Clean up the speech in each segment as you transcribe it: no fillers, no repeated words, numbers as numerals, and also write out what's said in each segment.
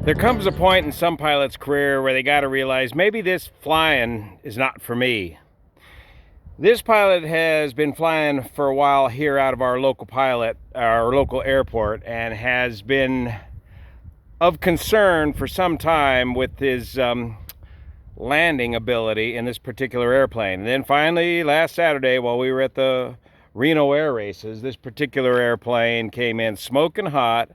There comes a point in some pilots' career where they got to realize maybe this flying is not for me. This pilot has been flying for a while here out of our local airport, and has been of concern for some time with his landing ability in this particular airplane. And then finally, last Saturday, while we were at the Reno air races, this particular airplane came in smoking hot,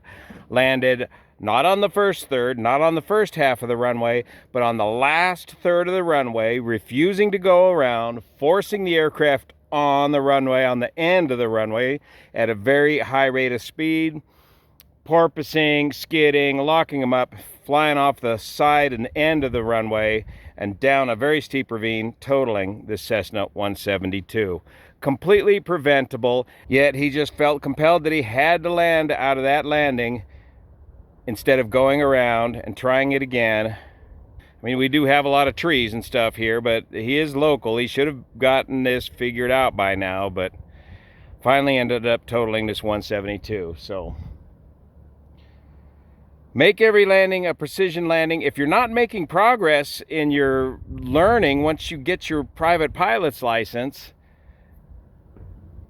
landed not on the first third, not on the first half of the runway, but on the last third of the runway, refusing to go around, forcing the aircraft on the runway, on the end of the runway, at a very high rate of speed, porpoising, skidding, locking them up, flying off the side and end of the runway, and down a very steep ravine, totaling the Cessna 172. Completely preventable, yet he just felt compelled that he had to land out of that landing instead of going around and trying it again. I mean, we do have a lot of trees and stuff here, but he is local. He should have gotten this figured out by now, but finally ended up totaling this 172. So make every landing a precision landing. If you're not making progress in your learning once you get your private pilot's license,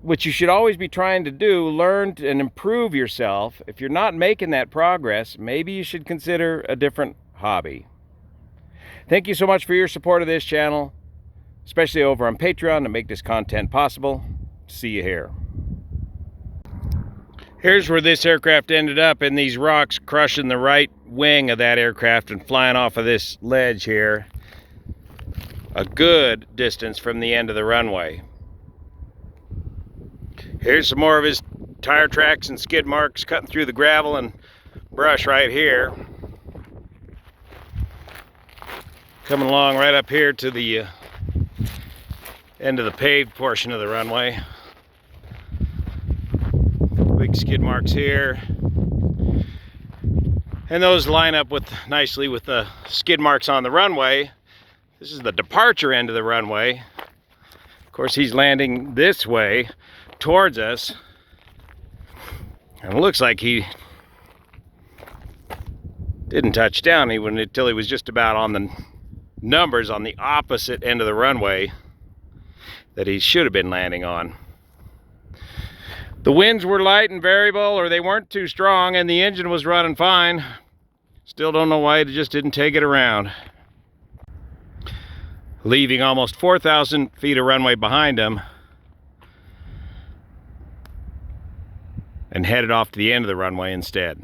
which you should always be trying to do, learn and improve yourself. If you're not making that progress, maybe you should consider a different hobby. Thank you so much for your support of this channel, especially over on Patreon, to make this content possible. See you here. Here's where this aircraft ended up, in these rocks, crushing the right wing of that aircraft and flying off of this ledge here, a good distance from the end of the runway. Here's some more of his tire tracks and skid marks cutting through the gravel and brush right here. Coming along right up here to the end of the paved portion of the runway. Big skid marks here. And those line up nicely with the skid marks on the runway. This is the departure end of the runway. Of course, he's landing this way towards us, and it looks like he didn't touch down even until he was just about on the numbers on the opposite end of the runway that he should have been landing on. The winds were light and variable, or they weren't too strong, and the engine was running fine. Still don't know why it just didn't take it around, leaving almost 4,000 feet of runway behind him, and headed off to the end of the runway instead.